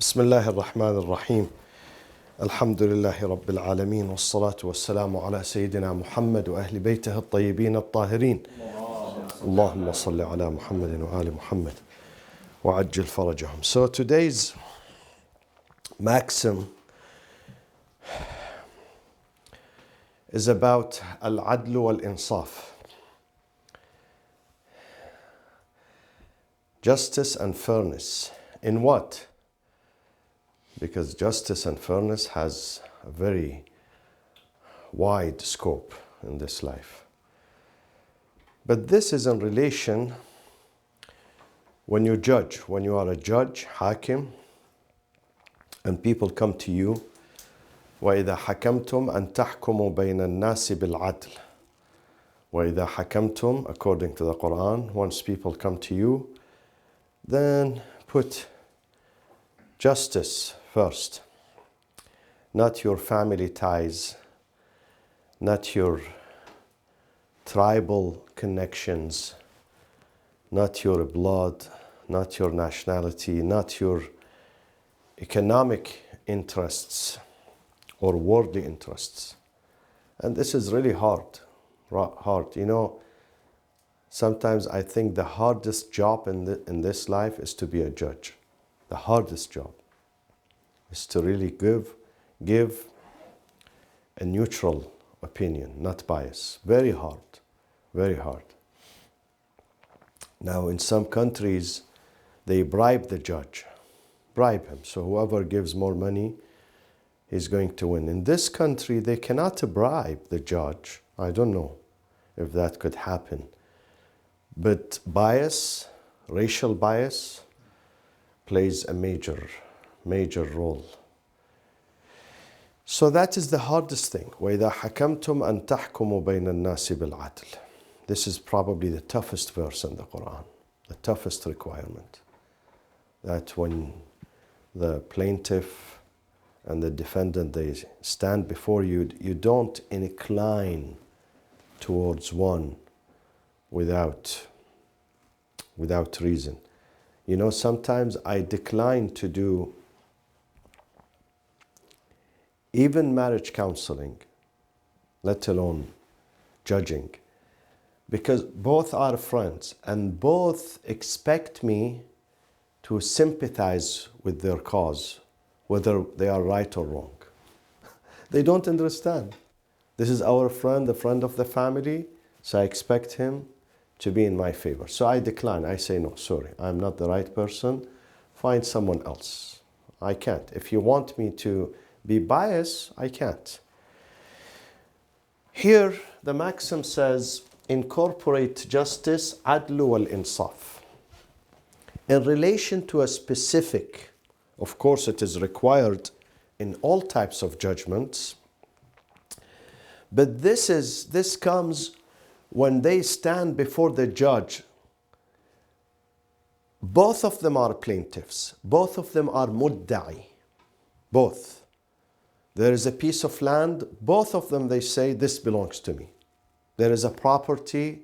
بسم الله الرحمن الرحيم الحمد لله رب العالمين والصلاة والسلام على سيدنا محمد وأهل بيته الطيبين الطاهرين اللهم صل على محمد وآل محمد وعجل فرجهم. So today's maxim is about al-adl wal-insaf, justice and fairness. In what? Because justice and fairness has a very wide scope in this life. But this is in relation when you judge, when you are a judge, hakim, and people come to you, وَإِذَا حَكَمْتُمْ أَن تَحْكُمُوا بَيْنَ النَّاسِ بِالْعَدْلِ. وَإِذَا حَكَمْتُمْ, according to the Quran, once people come to you, then put justice first, not your family ties, not your tribal connections, not your blood, not your nationality, not your economic interests or worldly interests. And this is really hard. You know, sometimes I think the hardest job in this life is to be a judge. The hardest job is to really give a neutral opinion, not bias. Very hard, very hard. Now, in some countries, they bribe the judge, bribe him. So whoever gives more money is going to win. In this country, they cannot bribe the judge. I don't know if that could happen. But bias, racial bias, plays a major role. So that is the hardest thing. وَإِذَا حَكَمْتُمْ أَن تَحْكُمُوا بَيْنَ النَّاسِ بِالْعَدْلِ. This is probably the toughest verse in the Quran, the toughest requirement. That when the plaintiff and the defendant, they stand before you, you don't incline towards one without reason. You know, sometimes I decline to do even marriage counseling, let alone judging, because both are friends and both expect me to sympathize with their cause, whether they are right or wrong. They don't understand. This is our friend, the friend of the family, so I expect him to be in my favor. So I decline. I say, no, sorry, I'm not the right person. Find someone else. I can't. If you want me to be biased, I can't. Here, the maxim says, incorporate justice, adlu wal insaf. In relation to a specific, of course it is required in all types of judgments, but this comes when they stand before the judge. Both of them are plaintiffs. Both of them are mudda'i. Both. There is a piece of land. Both of them, they say, this belongs to me. There is a property.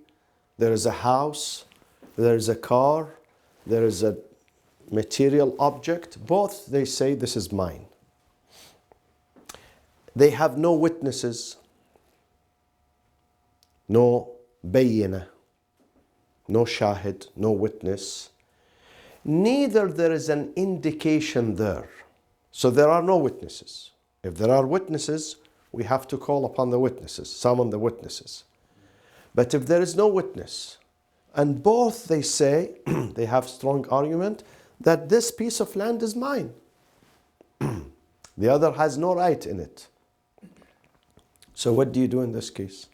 There is a house. There is a car. There is a material object. Both, they say, this is mine. They have no witnesses. No bayyina, no shahid, no witness. Neither there is an indication there. So there are no witnesses. If there are witnesses, we have to call upon the witnesses, summon the witnesses. But if there is no witness, and both they say, they have strong argument that this piece of land is mine. The other has no right in it. So what do you do in this case?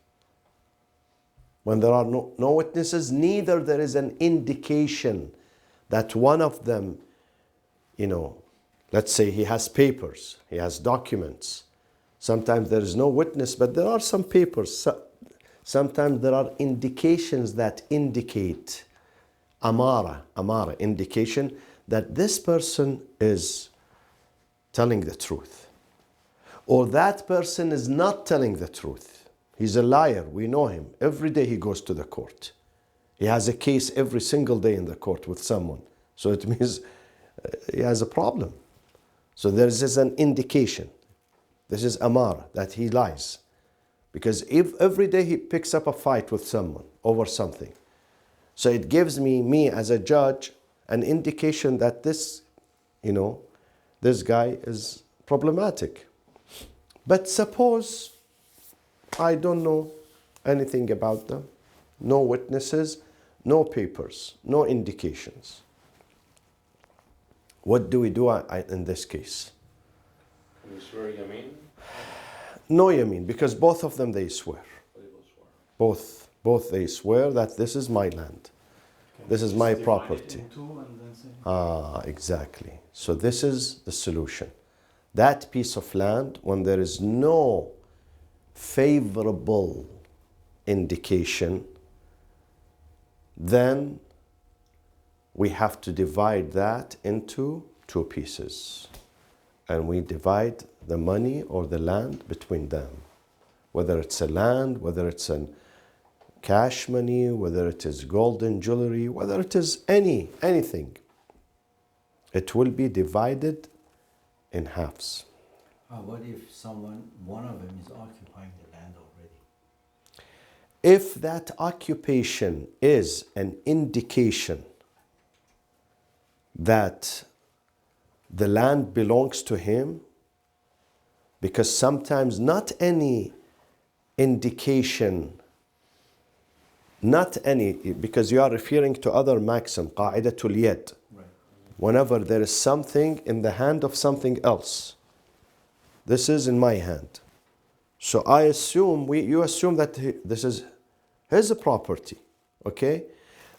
When there are no witnesses, neither there is an indication that one of them, you know, let's say he has papers, he has documents. Sometimes there is no witness, but there are some papers. Sometimes there are indications that indicate, amara, indication that this person is telling the truth. Or that person is not telling the truth. He's a liar. We know him. Every day he goes to the court. He has a case every single day in the court with someone. So it means he has a problem. So there is an indication. This is amara, that he lies. Because if every day he picks up a fight with someone over something, so it gives me as a judge, an indication that this, this guy is problematic. But suppose I don't know anything about them, no witnesses, no papers, no indications. What do we do in this case? Can you swear Yameen? No Yameen, because both of them they swear. Both they swear that this is my land. This is my property. Exactly. So this is the solution. That piece of land, when there is no favorable indication, then we have to divide that into two pieces. And we divide the money or the land between them. Whether it's a land, whether it's an cash money, whether it is golden jewelry, whether it is anything. It will be divided in halves. What if one of them is occupying the land already? If that occupation is an indication that the land belongs to him, because sometimes not any indication, because you are referring to other maxim, qa'idatul yad. Right. Whenever there is something in the hand of something else, this is in my hand. So you assume that this is his property, okay?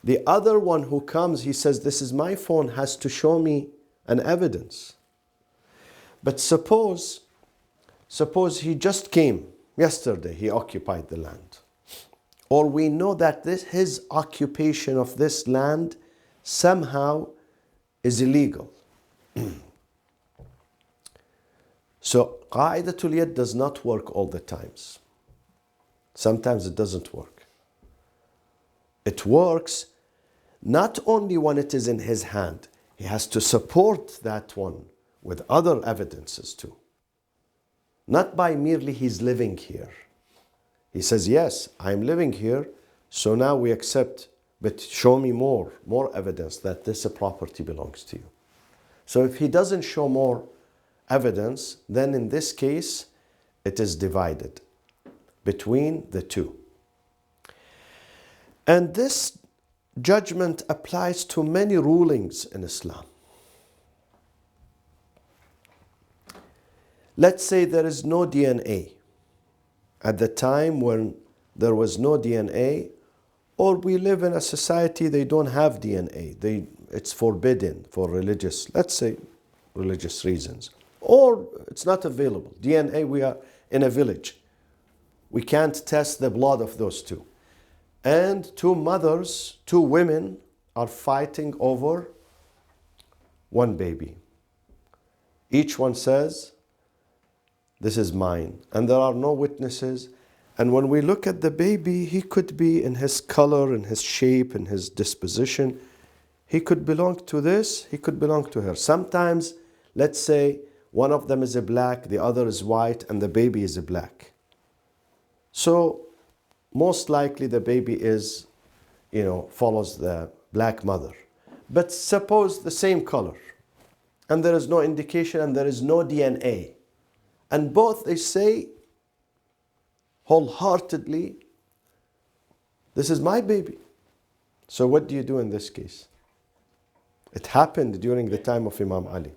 The other one who comes, he says, this is my phone, has to show me an evidence. But suppose he just came yesterday, he occupied the land. Or we know that his occupation of this land somehow is illegal. So qa'idatul yad does not work all the times. Sometimes it doesn't work. It works not only when it is in his hand, he has to support that one with other evidences too. Not by merely he's living here. He says, yes, I'm living here, so now we accept, but show me more evidence that this property belongs to you. So if he doesn't show more evidence, then in this case, it is divided between the two. And this judgment applies to many rulings in Islam. Let's say there is no DNA. At the time when there was no DNA, or we live in a society they don't have DNA. It's forbidden for religious reasons. Or it's not available. DNA, we are in a village. We can't test the blood of those two. And two women are fighting over one baby. Each one says, this is mine. And there are no witnesses. And when we look at the baby, he could be in his color, in his shape, in his disposition. He could belong to this, he could belong to her. Sometimes, let's say, one of them is a black, the other is white, and the baby is a black. So, most likely the baby is, follows the black mother. But suppose the same color, and there is no indication, and there is no DNA. And both, they say, wholeheartedly, this is my baby. So what do you do in this case? It happened during the time of Imam Ali.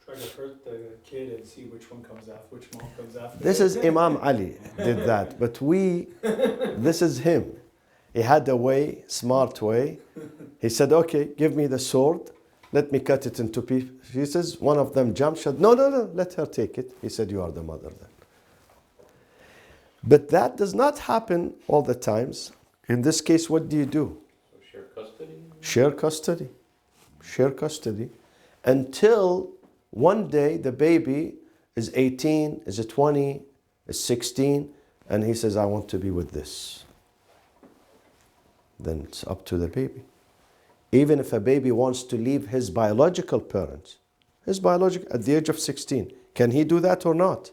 Try to hurt the kid and see which one comes after, which mom comes after. This is Imam Ali did that. But this is him. He had a way, smart way. He said, okay, give me the sword. Let me cut it into pieces. One of them jumped, said, no, let her take it. He said, you are the mother then. But that does not happen all the times. In this case, what do you do? So share custody? Share custody. Until one day the baby is 18, is 20, is 16, and he says, I want to be with this. Then it's up to the baby. Even if a baby wants to leave his biological parents, His biological, at the age of 16. Can he do that or not?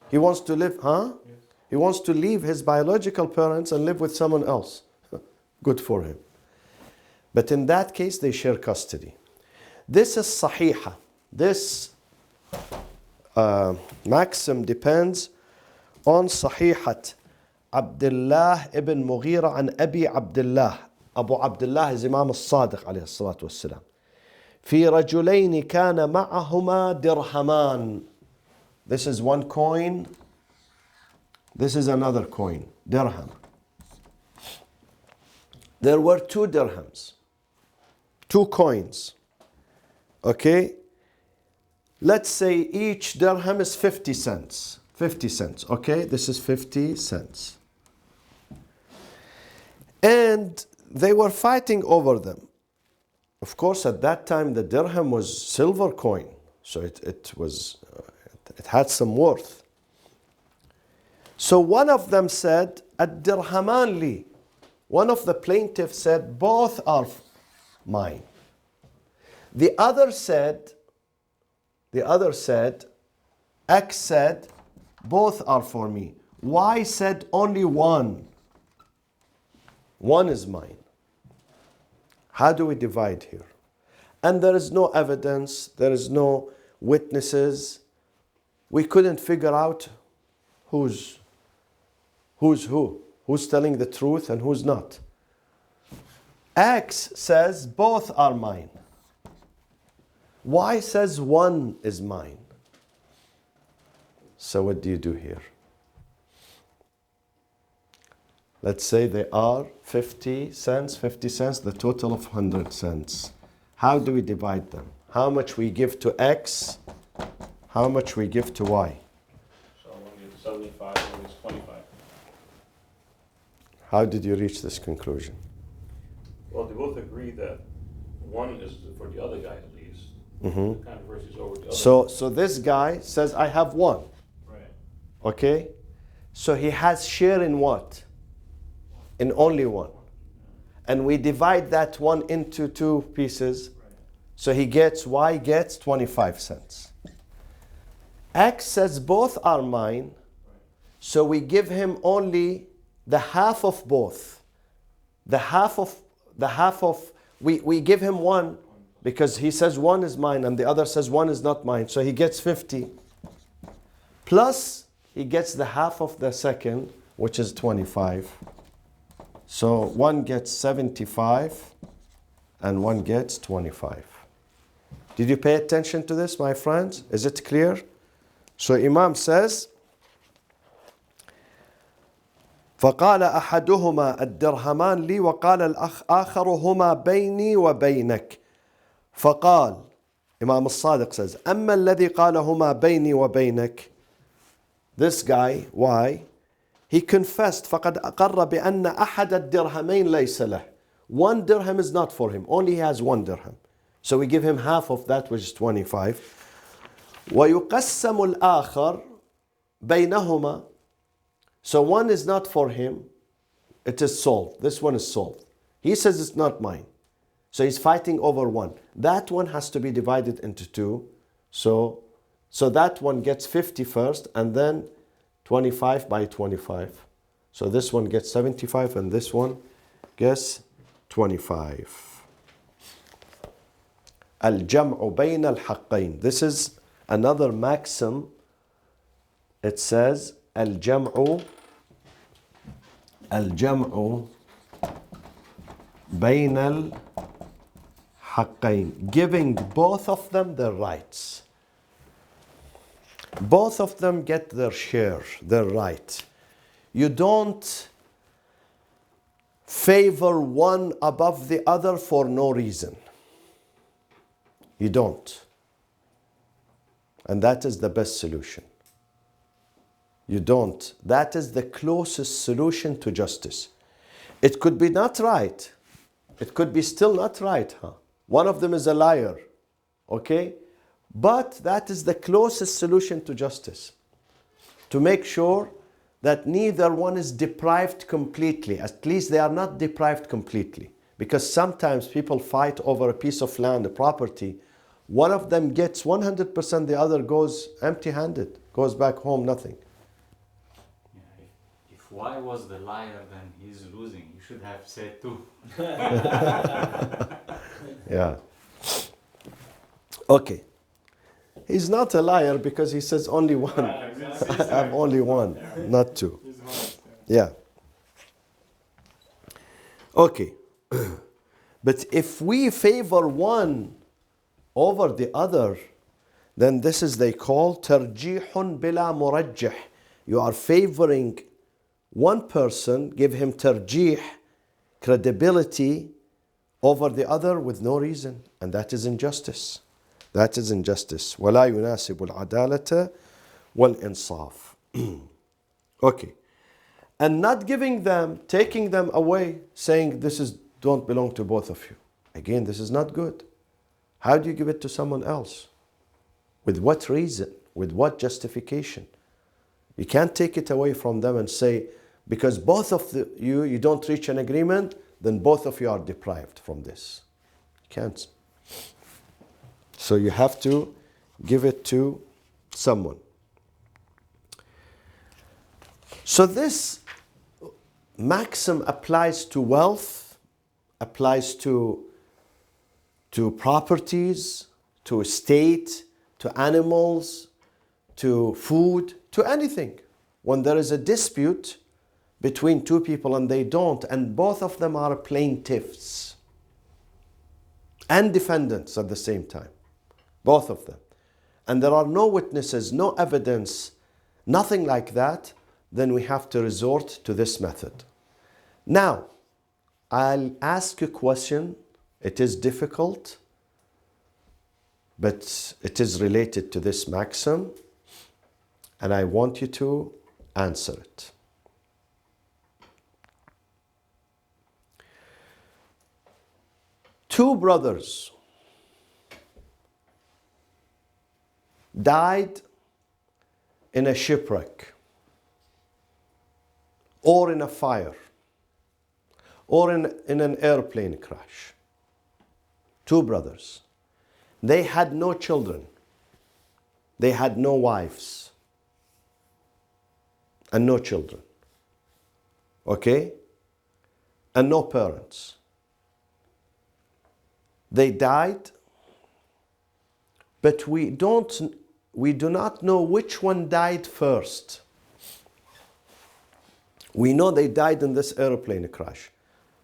He wants to live, huh? Yes. He wants to leave his biological parents and live with someone else. Good for him. But in that case, they share custody. This is sahiha. This maxim depends on sahihat Abdullah ibn Mughira and Abi Abdullah. Abu Abdullah is Imam al-Sadiq alayhi salatu wassalam. في رجلين كان معهما درهمان. This is one coin. This is another coin. Dirham. There were two dirhams. Two coins. Okay? Let's say each dirham is 50 cents. 50 cents. Okay? This is 50 cents. And they were fighting over them. Of course, at that time, the dirham was silver coin. So it had some worth. So one of them said, "Ad-dirhaman li." One of the plaintiffs said, "Both are mine." The other said, X said, "Both are for me." Y said, "Only one. One is mine." How do we divide here? And there is no evidence, there is no witnesses. We couldn't figure out who's who, who's telling the truth and who's not. X says both are mine. Y says one is mine. So what do you do here? Let's say they are 50 cents, the total of 100 cents. How do we divide them? How much we give to X, how much we give to Y? So one gets 75, one gets 25. How did you reach this conclusion? Well, they both agree that one is for the other guy at least. Mm-hmm. The controversy is over the other. So this guy says, I have one. Right. Okay? So he has share in what? In only one. And we divide that one into two pieces. So Y gets 25 cents. X says both are mine. So we give him only the half of both. We give him one because he says one is mine and the other says one is not mine. So he gets 50. Plus he gets the half of the second, which is 25. So one gets 75 and one gets 25. Did you pay attention to this, my friends? Is it clear? So Imam says, فقال أحدهما الدرهمان لي وقال الآخر هما بيني وبينك. فقال, Imam al-Sadiq says, أما الذي قال هما بيني وبينك. This guy, why? He confessed, فقد أقر بأن أحد الدرهمين ليس له. One dirham is not for him. Only he has one dirham. So we give him half of that, which is 25. ويقسم الآخر بينهما. So one is not for him. It is sold. This one is sold. He says it's not mine. So he's fighting over one. That one has to be divided into two. So that one gets 50 first and then 25 by 25. So this one gets 75 and this one gets 25. Al-jam'u bayna al-haqqayn. This is another maxim. It says al-jam'u bayna al-haqqayn. Giving both of them their rights. Both of them get their share, their right. You don't favor one above the other for no reason. You don't. And that is the best solution. You don't. That is the closest solution to justice. It could be not right. It could be still not right. One of them is a liar. Okay? But that is the closest solution to justice. To make sure that neither one is deprived completely. At least they are not deprived completely. Because sometimes people fight over a piece of land, a property. one of them gets 100%, the other goes empty-handed, goes back home, nothing. Yeah, if Y was the liar, then he's losing. You should have said 2. Yeah. Okay. He's not a liar because he says only one. I have only one, not 2. Yeah. Okay. But if we favor one over the other, then this is they call tarjihun bila murajjih. You are favoring one person, give him tarjih, credibility, over the other with no reason. And that is injustice. That is injustice. وَلَا يُنَاسِبُ الْعَدَالَةَ وَالْإِنصَافِ. Okay. And not giving them, taking them away, saying this is don't belong to both of you. Again, this is not good. How do you give it to someone else? With what reason? With what justification? You can't take it away from them and say, because both of you don't reach an agreement, then both of you are deprived from this. You can't. So you have to give it to someone. So this maxim applies to wealth, applies to properties, to estate, to animals, to food, to anything. When there is a dispute between two people and they don't, and both of them are plaintiffs and defendants at the same time, both of them, and there are no witnesses, no evidence, nothing like that, then we have to resort to this method. Now, I'll ask a question. It is difficult, but it is related to this maxim, and I want you to answer it. Two brothers died in a shipwreck, or in a fire, or in an airplane crash. Two brothers. They had no children. They had no wives. And no children. Okay? And no parents. They died, but we do not know which one died first. We know they died in this airplane crash,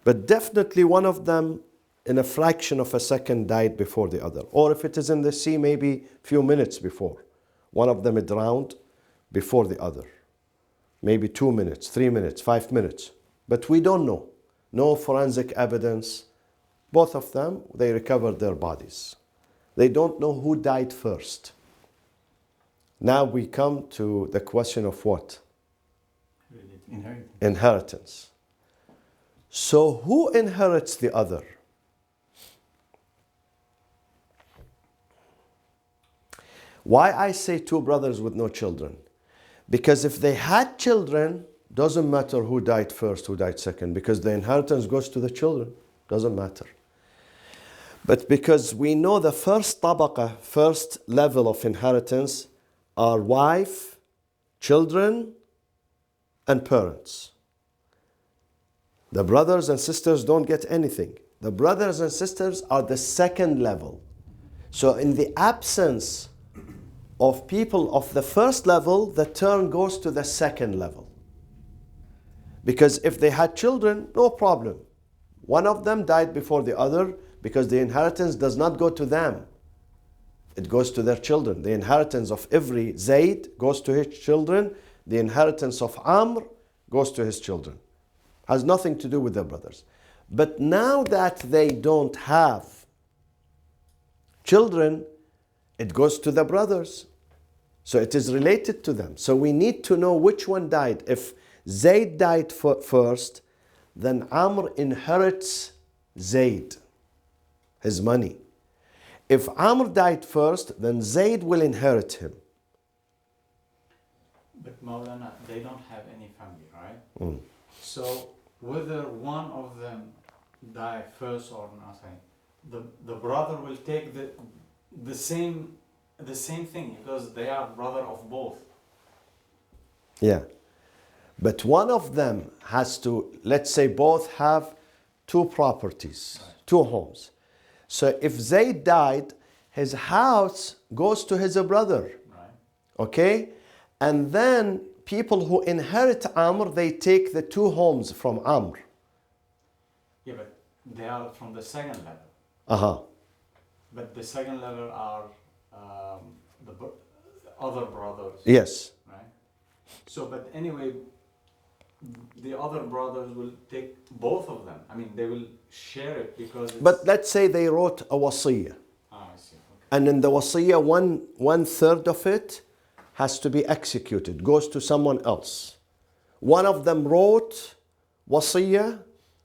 but definitely one of them in a fraction of a second died before the other. Or if it is in the sea, maybe a few minutes before. One of them drowned before the other. Maybe 2 minutes, 3 minutes, 5 minutes. But we don't know. No forensic evidence. Both of them, they recovered their bodies. They don't know who died first. Now we come to the question of what? Inheritance. So who inherits the other? Why I say two brothers with no children? Because if they had children, doesn't matter who died first, who died second, because the inheritance goes to the children. Doesn't matter. But because we know the first tabaqa, first level of inheritance are wife, children, and parents. The brothers and sisters don't get anything. The brothers and sisters are the second level. So in the absence of people of the first level, the turn goes to the second level. Because if they had children, no problem. One of them died before the other because the inheritance does not go to them. It goes to their children. The inheritance of every Zayd goes to his children. The inheritance of Amr goes to his children. Has nothing to do with their brothers. But now that they don't have children, it goes to the brothers. So it is related to them. So we need to know which one died. If Zayd died first, then Amr inherits Zayd, his money. If Amr died first, then Zayd will inherit him. But Maulana, they don't have any family, right? Mm. So whether one of them die first or nothing, the brother will take the same thing because they are brother of both. Yeah. But one of them has to, let's say both have two properties, two homes. So if Zayd died, his house goes to his brother. Right. Okay? And then people who inherit Amr, they take the two homes from Amr. Yeah, but they are from the second level. Uh-huh. But the second level are the other brothers. Yes. Right? So, but anyway, the other brothers will take both of them. I mean, they will share it because it's... But let's say they wrote a wasiyah. Ah, I see. Okay. And in the wasiyah, one third of it has to be executed, goes to someone else. One of them wrote wasiyah,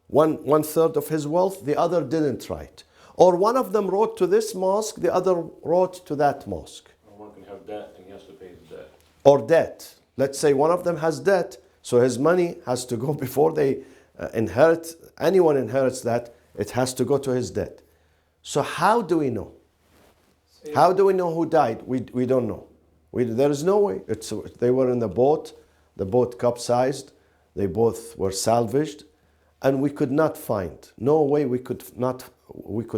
one third of his wealth, the other didn't write. Or one of them wrote to this mosque, the other wrote to that mosque. Or one can have debt and he has to pay the debt. Or debt. Let's say one of them has debt, so his money has to go before they inherit, anyone inherits that, it has to go to his debt. So how do we know? How do we know who died? We don't know. There is no way. They were in the boat capsized, they both were salvaged, and we could not find, no way we could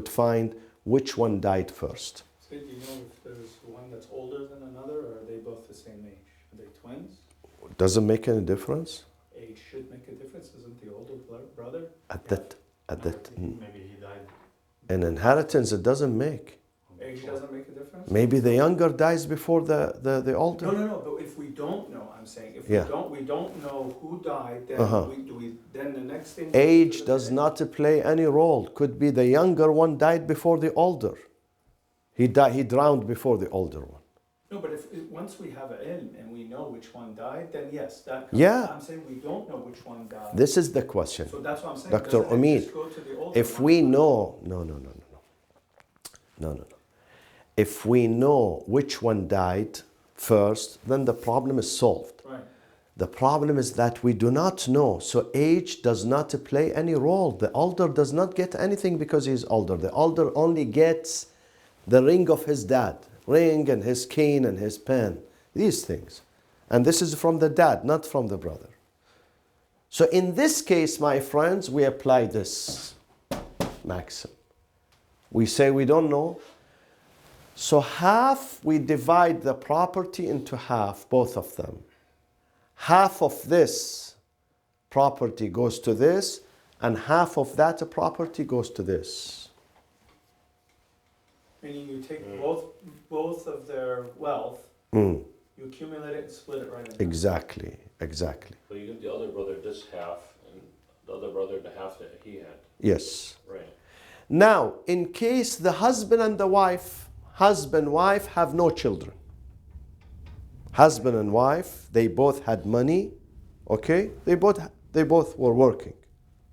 find which one died first. So do you know if there's one that's older than another, or are they both the same age? Are they twins? Does it make any difference? Age should make a difference, isn't the older brother? At that, Maybe he died. in inheritance, it doesn't make. Age doesn't make a difference? Maybe the younger dies before the older. No, but if we don't know, I'm saying, if Yeah. we don't know who died, then then the next thing... Age does not play any role. Could be the younger one died before the older. He drowned before the older one. No, but if once we have an ilm and we know which one died, then yes, that... Yeah. I'm saying we don't know which one died. This is the question. So that's what I'm saying. Dr. Doesn't it Omid, just go to the older if one? we know, no. If we know which one died first, then the problem is solved. Right. The problem is that we do not know. So age does not play any role. The older does not get anything because he's older. The older only gets the ring of his dad, ring and his cane and his pen, these things. And this is from the dad, not from the brother. So in this case, my friends, we apply this maxim. We say we don't know. So half, we divide the property into half, both of them. Half of this property goes to this, and half of that property goes to this. Meaning you take both of their wealth, Mm, you accumulate it and split it right in half. exactly. So you give the other brother this half and the other brother the half that he had. Yes. Right. Now, in case the husband and the wife, wife have no children. Husband and wife, they both had money, okay? They both were working.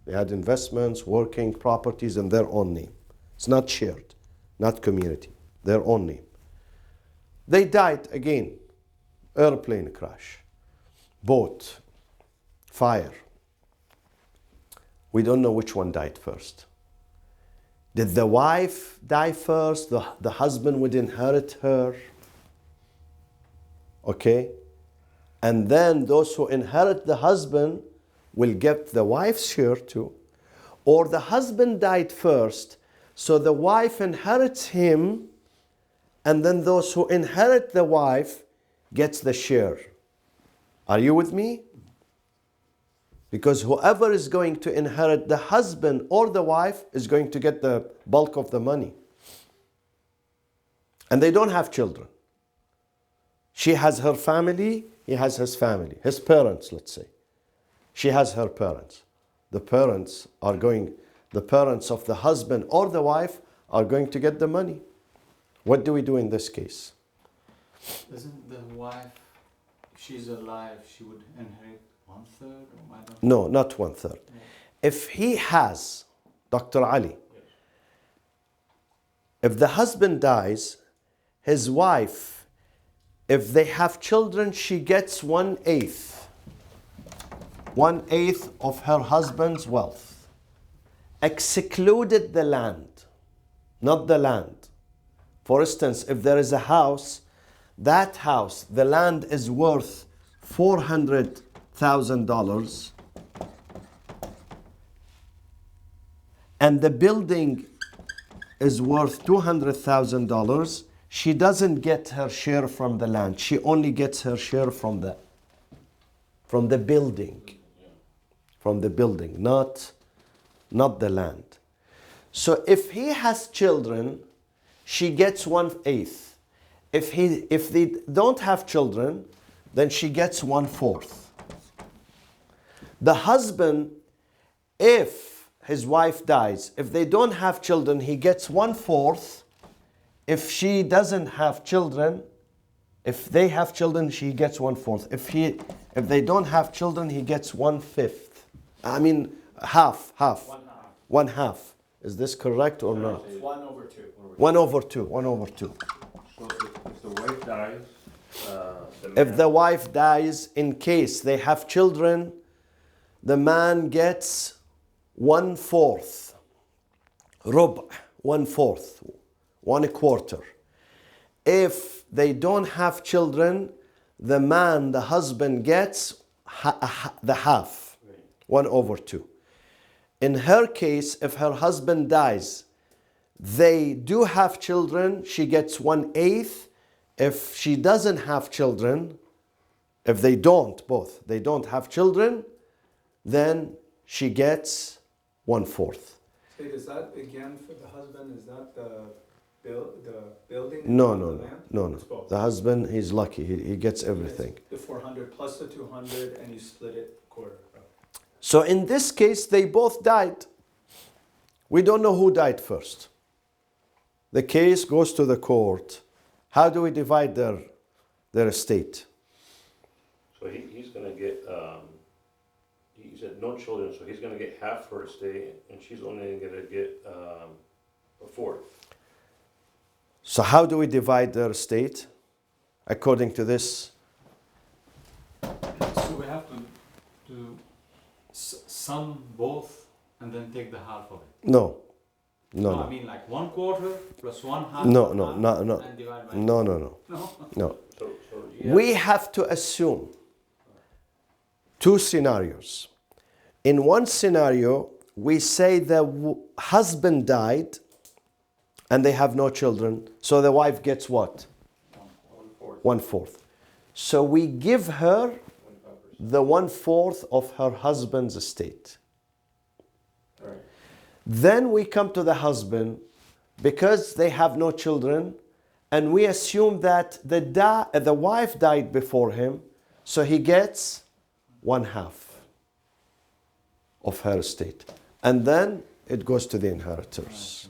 They had investments, working, properties in their own name. It's not shared, not community, their own name. They died again, airplane crash, boat, fire. We don't know which one died first. Did the wife die first? The husband would inherit her. Okay? And then those who inherit the husband will get the wife's share too. Or the husband died first, so the wife inherits him, and then those who inherit the wife gets the share. Are you with me? Because whoever is going to inherit the husband or the wife is going to get the bulk of the money. And they don't have children. She has her family, he has his family, his parents, let's say. She has her parents. The parents of the husband or the wife are going to get the money. What do we do in this case? Doesn't the wife, if she's alive, she would inherit 1/3 or I don't No, not 1/3. Yeah. If he has, Dr. Ali, if the husband dies, his wife, if they have children, she gets 1/8. 1/8 of her husband's wealth. Excluded the land, not the land. For instance, if there is a house, that house, the land is worth $400,000 and the building is worth $200,000, she doesn't get her share from the land. She only gets her share from the building. From the building, not the land. So if he has children, she gets 1/8. If they don't have children, then she gets 1/4. The husband, if his wife dies, if they don't have children, he gets 1/4. If she doesn't have children, if they have children, she gets 1/4. If they don't have children, he gets 1/5. I mean, half. One half. Is this correct or not? 1/2. 1/2. 1/2. So if the wife dies, If the wife dies, in case they have children, the man gets 1/4. Rub', 1/4. 1/4. If they don't have children, the man, the husband, gets the half. 1/2. In her case, if her husband dies, they do have children, she gets 1/8. If she doesn't have children, if they don't have children, then she gets 1/4. So is that again for the husband, is that the building? No, and no, the no, land? no, no. It's both. The husband, he's lucky. He gets everything. The 400 plus the 200 and you split it quarter. So in this case, they both died. We don't know who died first. The case goes to the court. How do we divide their estate? so he's gonna get, he said no children, so he's gonna get half her estate, and she's only gonna get a fourth. So how do we divide their estate? According to this, So we have to sum both and then take the half of it. no. I No, mean like 1/4 plus 1/2. no, of no, half no, no, And divide by no, no, no, No. no. So yeah. We have to assume two scenarios. In one scenario, we say the husband died and they have no children, so the wife gets what? 1/4. So we give her the 1/4 of her husband's estate. Right. Then we come to the husband because they have no children, and we assume that the wife died before him, so he gets 1/2 of her estate. And then it goes to the inheritors.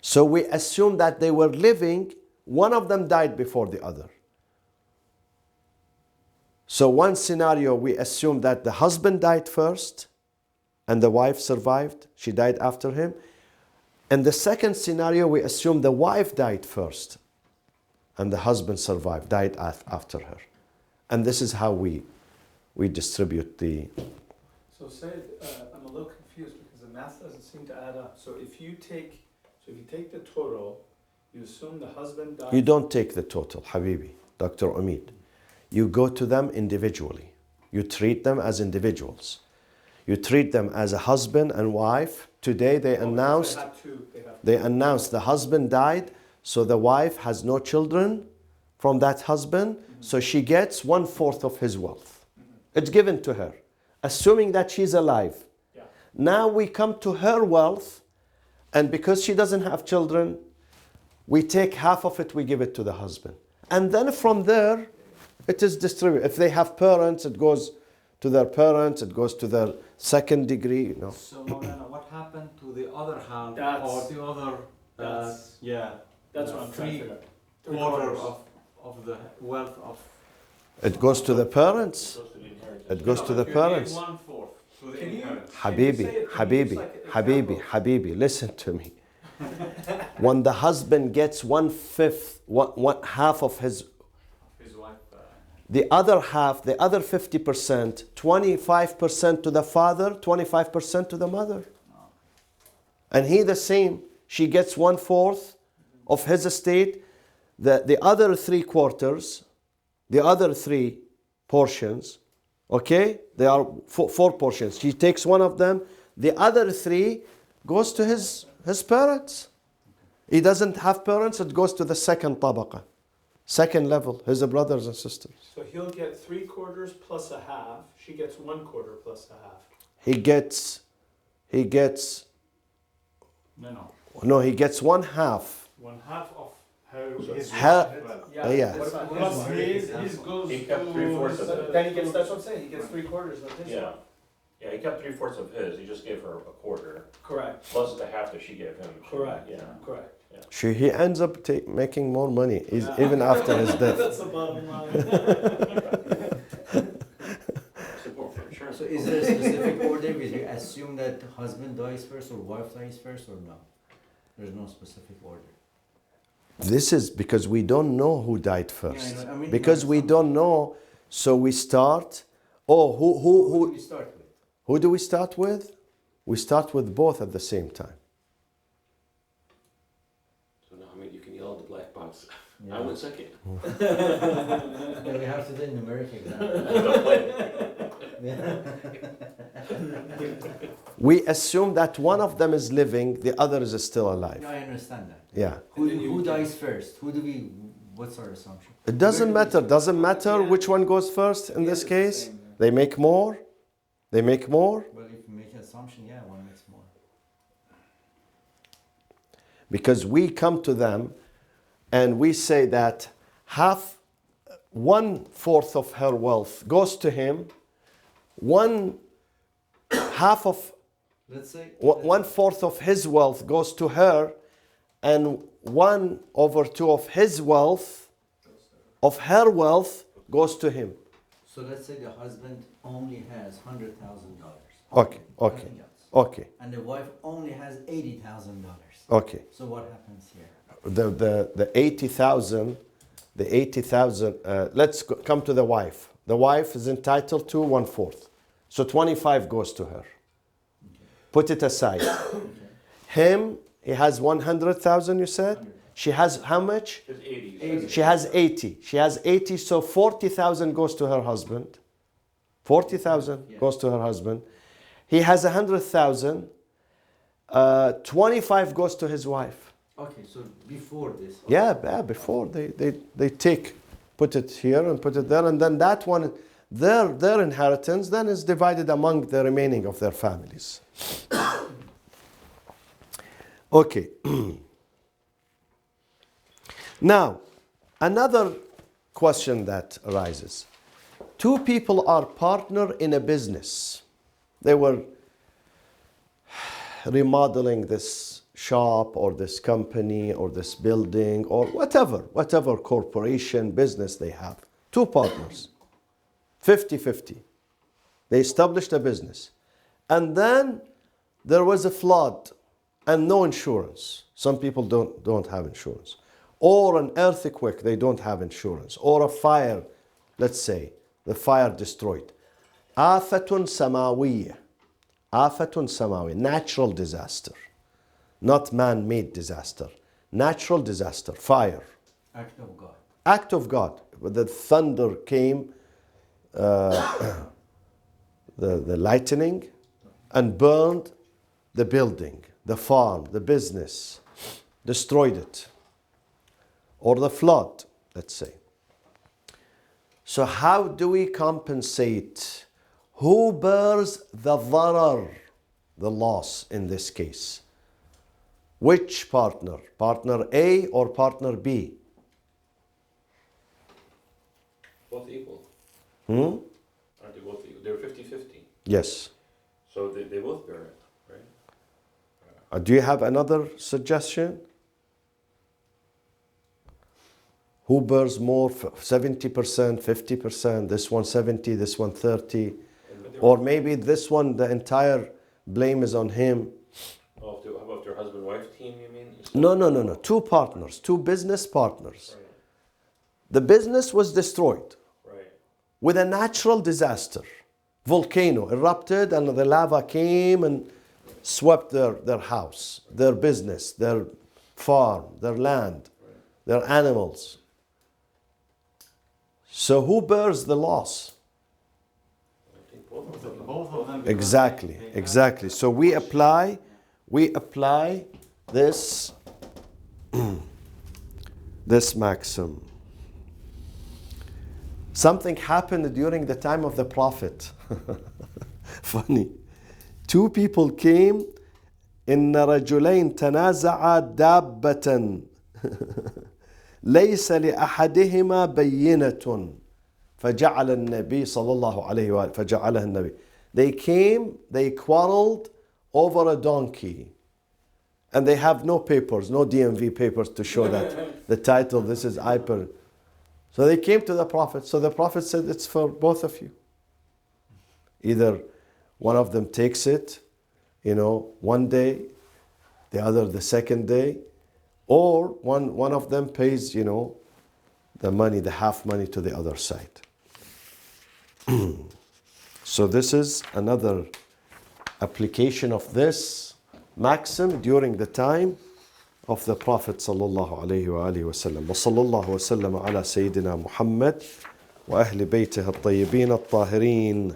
So we assume that they were living, one of them died before the other. So one scenario, we assume that the husband died first and the wife survived. She died after him. And the second scenario, we assume the wife died first and the husband survived, died after her. And this is how we distribute the... So say, I'm a little confused because the math doesn't seem to add up. So if you take the total, you assume the husband died. You don't take the total, Habibi, Dr. Omid. You go to them individually. You treat them as individuals. You treat them as a husband and wife. Today they announced the husband died, so the wife has no children from that husband, so she gets 1/4 of his wealth. It's given to her, assuming that she's alive. Yeah. Now we come to her wealth, and because she doesn't have children, we take half of it, we give it to the husband. And then from there, it is distributed. If they have parents, it goes to their parents, it goes to their second degree, you know. So Maulana, what happened to the other half That's- or the other? that's- Yeah. That's what I'm trying to figure out. Three Quarter quarters. of the wealth of. It goes to the parents. Goes to the inheritance. It goes to the You gave parents. 1/4 to the Can you- inheritance. Habibi, Habibi, listen to me. When the husband gets 1/5, half of his, His wife. the other half, the other 50%, 25% to the father, 25% to the mother. And he the same. She gets 1/4, of his estate, the other 3/4, the other 3 portions, okay, they are 4 portions. She takes one of them, the other 3 goes to his parents. He doesn't have parents, it goes to the second tabaqa, second level, his brothers and sisters. So he'll get 3/4 plus a half. She gets 1/4 plus a half. He gets, No. he gets 1/2. 1/2 of her. His Her- yeah. What about Plus his? his goes He kept to. 3/4 of it. Then he gets, that's what I'm saying, he gets 3/4 of his. Yeah. Yeah, he kept 3/4 of his, he just gave her a quarter, Correct, plus the half that she gave him. correct, Yeah. correct. He ends up making more money even after his death. That's the bottom line. It's important for insurance. So is there a specific order? Will you assume that husband dies first or wife dies first or no? There's no specific order. This is because we don't know who died first. Yeah, I know. I mean, Because we don't know, so we start. Oh, Who do who we start with? who do we start with? We start with both at the same time. So now, I mean, you can yell at the black box. Yeah. I went second. Yeah, we have to do numeric exam. We assume that one of them is living, the other is still alive. Yeah, I understand that. Yeah. Who dies first? What's our assumption? It doesn't matter. Doesn't matter which one goes first in this case. They make more. They make more Well, if you make an assumption, yeah, one makes more. because we come to them and we say that 1/4 of her wealth goes to him. 1/2 of Let's say 1/4 of his wealth goes to her, and 1/2 of his wealth, of her wealth, goes to him. So let's say the husband only has $100,000. Okay, okay. Nothing else. Okay, And the wife only has $80,000. okay. So what happens here? The 80,000, let's come to the wife. The wife is entitled to 1/4. So 25 goes to her. Put it aside. Him, he has 100,000, you said? She has how much? It's 80. She has 80. She has 80, so 40,000 goes to her husband. 40,000 Yeah. goes to her husband. He has 100,000. 25 goes to his wife. Okay, so before this. Yeah, before they put it here and put it there, and then that one, their inheritance then is divided among the remaining of their families. Okay. Now, another question that arises. 2 people are partner in a business. They were remodeling this shop or this company or this building or whatever corporation, business they have. 2 partners, 50-50. They established a business. And then there was a flood and no insurance. Some people don't have insurance. Or an earthquake, they don't have insurance. Or a fire, let's say, the fire destroyed. Afatun samawiyya. Afatun samawiyya, natural disaster. Not man-made disaster. Natural disaster, fire. Act of God. Act of God. The thunder came, the lightning, and burned the building, the farm, the business, destroyed it. Or the flood, let's say. So how do we compensate? Who bears the dharar, the loss in this case? Which partner? Partner A or partner B? Both equal. Hmm? Aren't they both equal? They're 50-50. Yes. So they both bear it, right? Do you have another suggestion? Who bears more? 70%, 50%, this one 70, this one 30. Or maybe this one, the entire blame is on him. Oh, how about their husband-wife team, you mean? No. 2 partners, 2 business partners. Right, The business was destroyed right. with a natural disaster. Volcano erupted and the lava came and swept their house, their business, their farm, their land, their animals. So who bears the loss? I think both of them. Both of them. Exactly, exactly. So we apply this this maxim. Something happened during the time of the Prophet. Funny. Two people came. إن رجلين تنازعا دابة ليس لأحدهما بينة فجعل النبي صلى الله عليه وآله فجعلها النبي. They came, they quarreled over a donkey. And they have no papers, no DMV papers to show that the title, this is Iper. So they came to the Prophet. So the Prophet said, it's for both of you. Either one of them takes it, one day, the other the second day, or one of them pays, the money, the half money to the other side. So this is another application of this maxim during the time of the Prophet sallallahu alaihi wasallam. وصلى الله وسلم على سيدنا محمد وأهل بيته الطيبين الطاهرين.